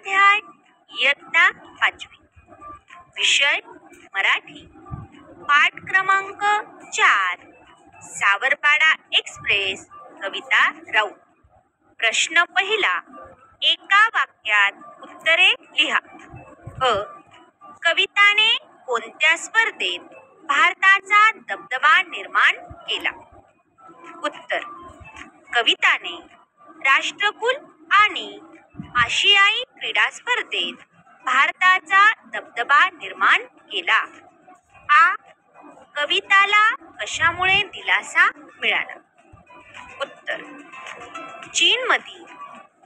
स्वाध्याय इयत्ता 5वी. विषय मराठी. पाठ क्रमांक 4. सावरपाडा एक्सप्रेस. कविता राऊत. प्रश्न पहिला. एका वाक्यात उत्तरे लिहा. अ. कविताने कोणत्या स्पर्धेत भारताचा दबदबा निर्माण केला? उत्तर. कविताने राष्ट्रकुल आणि आशियाई क्रीडा स्पर्धेत भारताचा दबदबा निर्माण केला. आ. कविताला कशामुळे दिलासा मिळाला? उत्तर. चीनमधील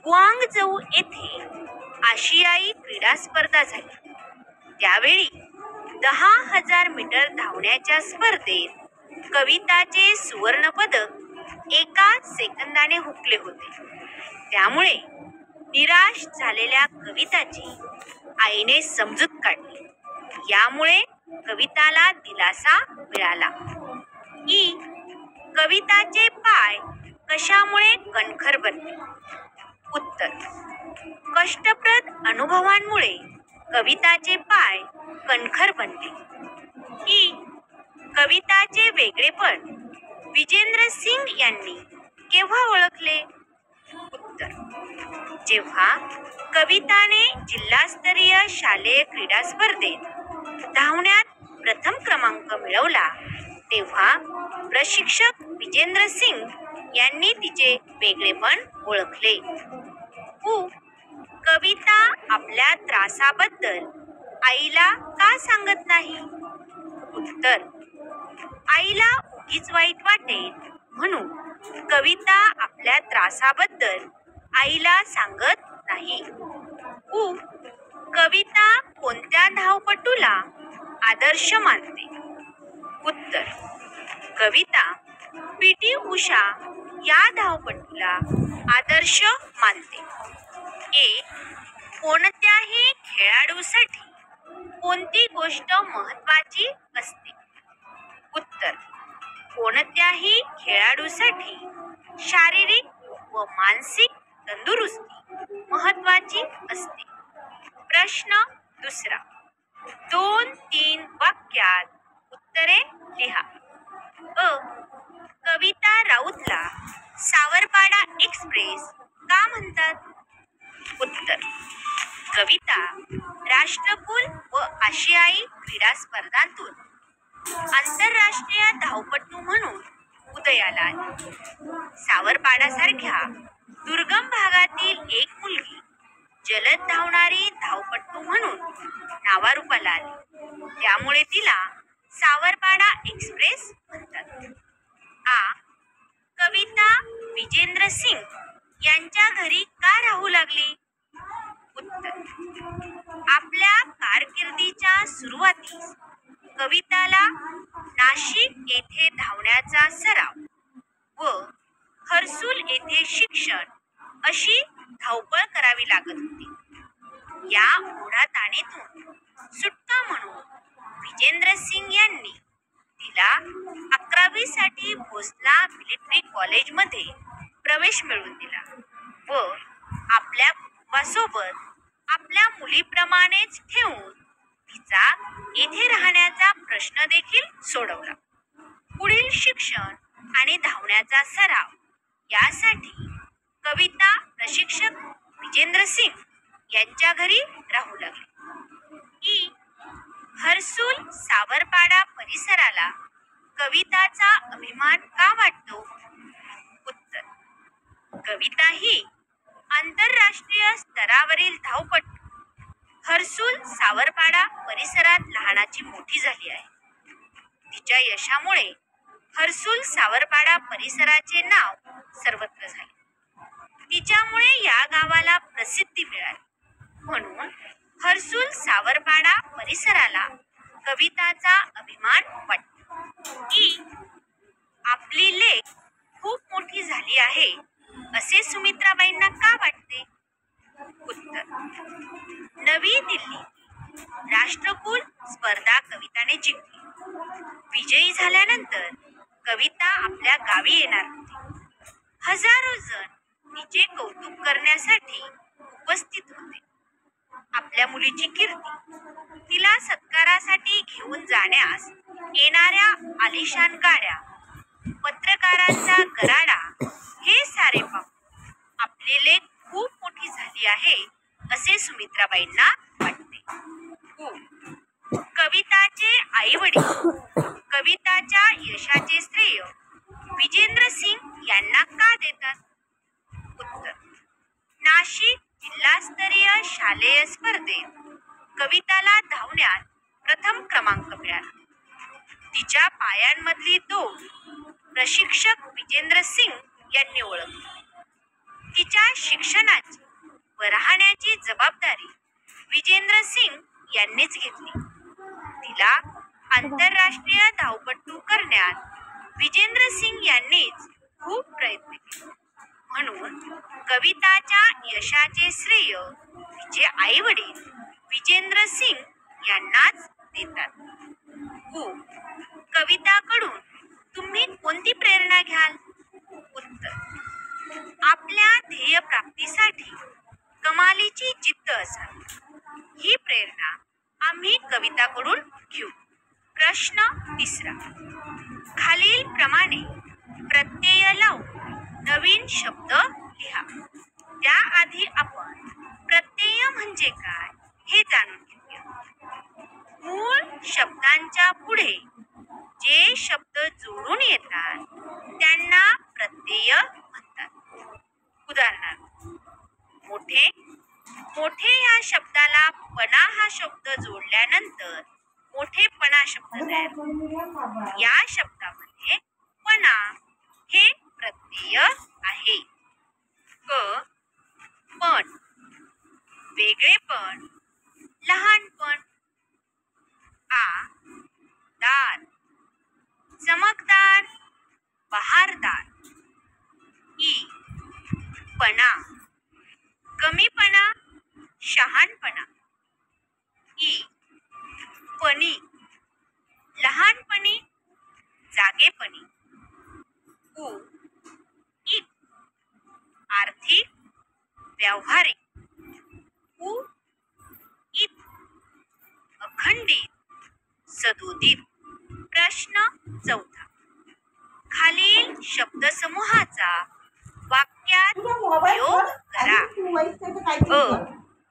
गुआंगझू येथे आशियाई क्रीडा स्पर्धा झाली. त्यावेळी 10,000 मीटर धावण्याच्या स्पर्धेत कविताचे सुवर्ण पदक एका सेकंदाने हुकले होते. त्यामुळे निराश झालेल्या कविताची आईने समजूत काढली. यामुळे कविताला दिलासा मिळाला. ई. कविताचे पाय कशामुळे कणखर बनले? उत्तर. कष्टप्रद अनुभवांमुळे कविताचे पाय कणखर बनले. ई. कविताचे वेगळेपण विजेंद्र सिंग यांनी केव्हा ओळखले? उत्तर. जेव्हा कविताने जिल्हास्तरीय शालेय क्रीडा स्पर्धेत धावण्यात प्रथम क्रमांक मिळवला तेव्हा प्रशिक्षक विजेंद्र सिंग यांनी तिचे वेगळेपण ओळखले. उ. कविता आपल्या त्रासाबद्दल आईला का सांगत नाही? उत्तर. आईला उगीच वाईट वाटेल म्हणून कविता आपल्या त्रासाबद्दल आईला सांगत नाही. उ. कविता कोणत्या धावपटूला आदर्श मानते? उत्तर. कविता पी.टी. उषा या धावपटूला आदर्श मानते. ए. कोणत्याही खेळाडूसाठी कोणती गोष्ट महत्त्वाची असते? उत्तर. कोणत्याही खेळाडूसाठी शारीरिक व मानसिक तंदुरुस्ती महत्त्वाची असते. प्रश्न दुसरा. 2-3 वाक्यात उत्तरे लिहा. अ. कविता राऊतला सावरपाडा एक्सप्रेस का म्हणतात? उत्तर. कविता राष्ट्रकुल व आशियाई क्रीडा स्पर्धांतून आंतरराष्ट्रीय धावपटू म्हणून उदयाला आली. सावरपाडासारख्या दुर्गम भागातील एक मुलगी जलद धावणारी धावपटू म्हणून नावारूपाला आली. त्यामुळे तिला सावरपाडा एक्सप्रेस म्हणतात. आ. कविता विजेंद्र सिंग यांच्या घरी का राहू लागली? उत्तर. आपल्या कारकिर्दीच्या सुरुवातीस कविताला नाशिक येथे धावण्याचा सराव व हर्सुल येथे शिक्षण अशी धावपळ करावी लागत होती. या ओढाताणीतून सुटका म्हणून विजेंद्र सिंग यांनी तिला 11वी साठी भोसला मिलिटरी कॉलेजमध्ये प्रवेश मिळवून दिला व आपल्या कुटुंबासोबत आपल्या मुलीप्रमाणेच ठेवून तिचा येथे राहण्याचा प्रश्न देखील सोडवला. पुढील शिक्षण आणि धावण्याचा सराव यासाठी कविता प्रशिक्षक विजेंद्र सिंग यांच्या घरी राहू लागली. ई. हर्सुल सावरपाडा परिसराला कविताचा अभिमान का वाटतो? उत्तर. कविता ही आंतरराष्ट्रीय स्तरावरील धावपटू हर्सुल सावरपाडा परिसरात लहानाची मोठी झाली आहे. तिच्या यशामुळे हर्सुल सावरपाडा परिसराचे नाव सर्वत्र झाले. तिच्यामुळे या गावाला प्रसिद्धी मिळाली. म्हणून हर्सुल सावरपाडा परिसराला कविताचा अभिमान वाटतो. ई. आपली लेक खूप मोठी झाली आहे असे सुमित्राबाईंना का वाटते? उत्तर. नवी दिल्ली राष्ट्रकुल स्पर्धा कविताने जिंकली. विजयी झाल्यानंतर कविता आपल्या गावी येणार होती. हजारो जण तिचे कौतुक करण्यासाठी उपस्थित होते. आपल्या मुलीची कीर्ती, तिला सत्कारासाठी घेऊन जाण्यास येणाऱ्या आलिशान गाड्या, पत्रकारांचा गराडा, हे सारे पाहून आपली लेक खूप मोठी झाली आहे असे सुमित्राबाईंना वाटते. कविताचे आई वडील कविताच्या यशाचे श्रेय विजेंद्र सिंग यांना का देतात? उत्तर: नाशिक जिल्हास्तरीय शालेय स्पर्धेत कविताला धावण्यात प्रथम क्रमांक मिळाला. तिच्या पायांमधली दोन प्रशिक्षक विजेंद्र सिंग यांनी ओळखली. तिच्या शिक्षणाची व राहण्याची जबाबदारी विजेंद्र सिंग यांनीच घेतली. तिला आंतरराष्ट्रीय धावपटू करण्यात विजेंद्र सिंग यांनीच खूप प्रयत्न केले. म्हणून कविताच्या यशाचे श्रेय तिचे आई वडील विजेंद्र सिंग यांनाच देतात. कविताकडून तुम्ही कोणती प्रेरणा घ्याल? उत्तर: आपल्या ध्येय प्राप्तीसाठी कमालीची जिद्द असावी. ही प्रेरणा आम्ही कविताकडून घेऊ. प्रश्न तिसरा. खालील प्रमाणे प्रत्यय लावून नवीन शब्द लिहा. त्याआधी आपण प्रत्यय म्हणजे काय हे जाणून घेऊया. मूळ शब्दांच्या पुढे जे शब्द जोडून येतात त्यांना प्रत्यय म्हणतात. उदाहरणार्थ, मोठे. मोठे या शब्दाला पणा हा शब्द जोडल्यानंतर मोठेपणा शब्द तयार होतो. या शब्दामध्ये पणा हे प्रत्यय आहे. पण, वेगळेपण, लहानपण. दार, चमकदार, बहारदार. पणा, कमीपणा, शहाणपणा. पणी, लहानपणी, जागेपणी. ईक, आर्थिक, व्यावहारिक. ईत, अखंडित, सदोदित. प्रश्न चौथा. खालील शब्दसमूहाचा वाक्यात उपयोग करा.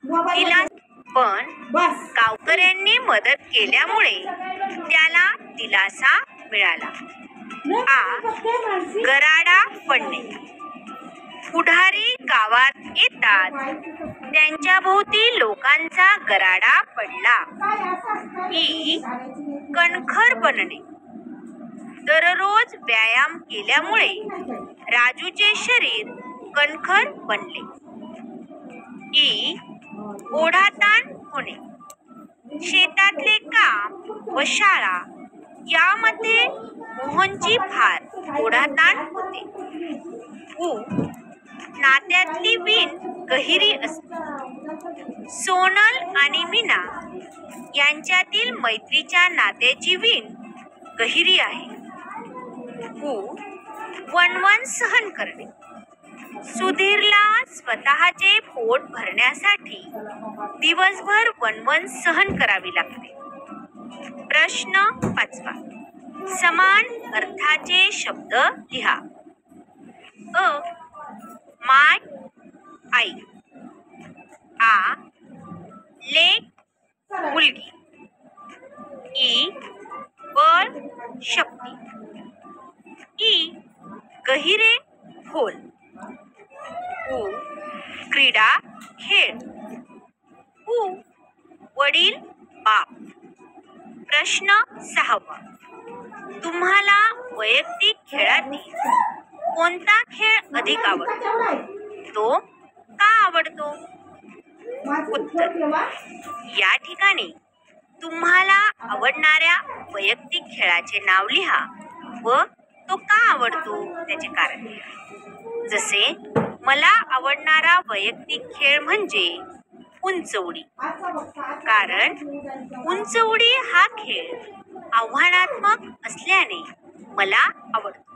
तिला पण गावकऱ्यांनी मदत केल्यामुळे त्याला दिलासा मिळाला. गराडा पडणे. पुढारी गावात येतात त्यांच्या भोवती लोकांचा गराडा पडला. कणखर बनणे. दररोज व्यायाम केल्यामुळे राजूचे शरीर कणखर बनले. ओढाताण होणे. शेतातले काम व शाळा यामध्ये मोहनची फार ओढाताण होते. नात्यातली वीण गहिरी असते. सोनल आणि मीना यांच्यातील मैत्रीच्या नात्याची वीण गहिरी आहे. वणवण सहन करणे. सुधीरला स्वतःचे पोट भरण्यासाठी दिवसभर वणवण सहन करावी लागते. प्रश्न पाचवा. समान अर्थाचे शब्द लिहा. माय, आई. लेक, मुलगी. बळ, शक्ती. गहिरे, खोल. क्रीडा, खेळ. वडील, बाप. प्रश्न सहावा. तुम्हाला वैयक्तिक खेळातील कोणता खेळ अधिक आवडतो? तो का आवडतो? उत्तर: या ठिकाणी तुम्हाला आवडणाऱ्या वैयक्तिक खेळाचे नाव लिहा व तो का आवडतो त्याचे कारण लिहा. जसे, मला आवडणारा वैयक्तिक खेळ म्हणजे उंच उडी. कारण उंच उडी हा खेळ आव्हानात्मक असल्याने मला आवडतो.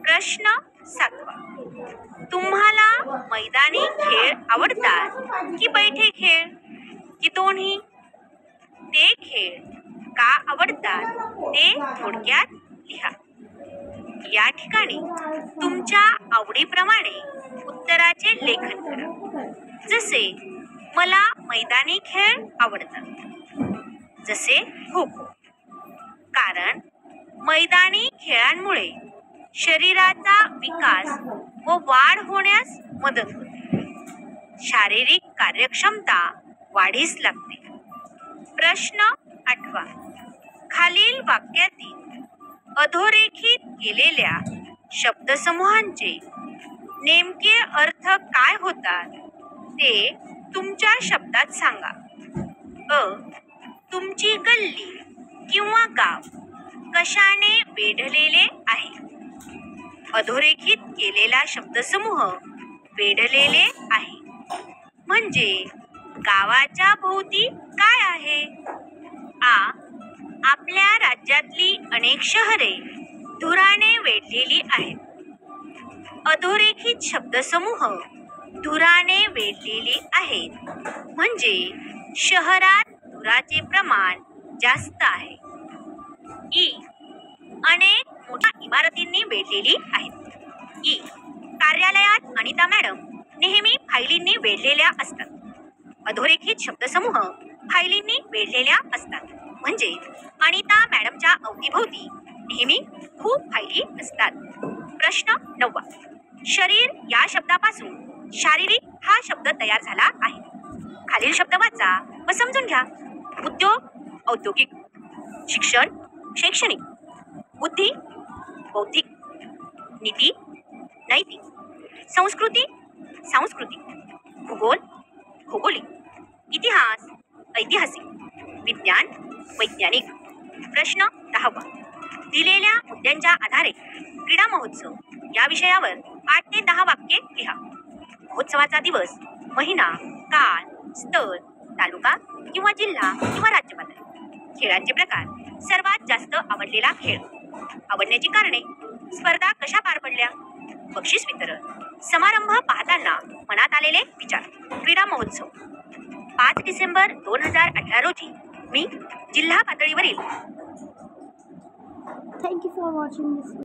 प्रश्न सातवा. तुम्हाला मैदानी खेळ आवडतात की बैठे खेळ? की दोन्ही? ते खेळ का आवडतात ते थोडक्यात लिहा. या ठिकाणी तुमच्या आवडीप्रमाणे उत्तराचे लेखन करा. जसे मला मैदानी खेळ आवडतात, जसे खो खो, कारण मैदानी खेळांमुळे शरीराचा विकास व वाढ होण्यास मदत होते. शारीरिक कार्यक्षमता वाढीस लागते. प्रश्न 8. खालील वाक्यातील अधोरेखित केलेल्या शब्दसमूहांचे नेमके अर्थ काय होतात ते तुमच्या शब्दात सांगा. अ. तुमची गल्ली किंवा गाव कशाने वेढलेले आहे? अधोरेखित केलेला शब्दसमूह वेढलेले आहे म्हणजे गावाच्या भोवती काय आहे? आ. आपल्या राज्यातली अनेक शहरे धुराने वेढलेली आहेत. अधोरेखित शब्दसमूह धुराने वेढलेली आहेत म्हणजे शहरात धुराचे प्रमाण जास्त आहे. ई. अनेक मोठ्या इमारतींनी वेढलेली आहेत. ई. कार्यालयात अनिता मॅडम नेहमी फायलींनी वेढलेल्या असतात. अधोरेखित शब्दसमूह फायलींनी वेढलेल्या असतात म्हणजे अनिता मॅडमच्या अवतीभोवती नेहमी खूप फायली असतात. प्रश्न 9. शरीर या शब्दापासून शारीरिक हा शब्द तयार झाला आहे. खालील शब्द वाचा व समजून घ्या. उद्योग औद्योगिक, शिक्षण शैक्षणिक, बुद्धी बौद्धिक, नीती नैतिक, संस्कृती सांस्कृतिक, भूगोल भौगोलिक, इतिहास ऐतिहासिक, विज्ञान वैज्ञानिक. प्रश्न 10. दिलेल्या मुद्द्यांच्या आधारे क्रीडा महोत्सव या विषयावर 8 ते 10 वाक्ये लिहा. महोत्सवाचा दिवस, महिना, काळ, स्थळ, तालुका किंवा जिल्हा किंवा राज्य पातळी. खेळांचे प्रकार, सर्वात जास्त आवडलेला खेळ, आवडण्याची कारणे, स्पर्धा कशा पार पडल्या, बक्षीस वितरण, समारंभ पाहताना मनात आलेले विचार. क्रीडा महोत्सव 5 डिसेंबर 2018 रोजी मी जिल्हा पातळीवरील Thank you for watching this video.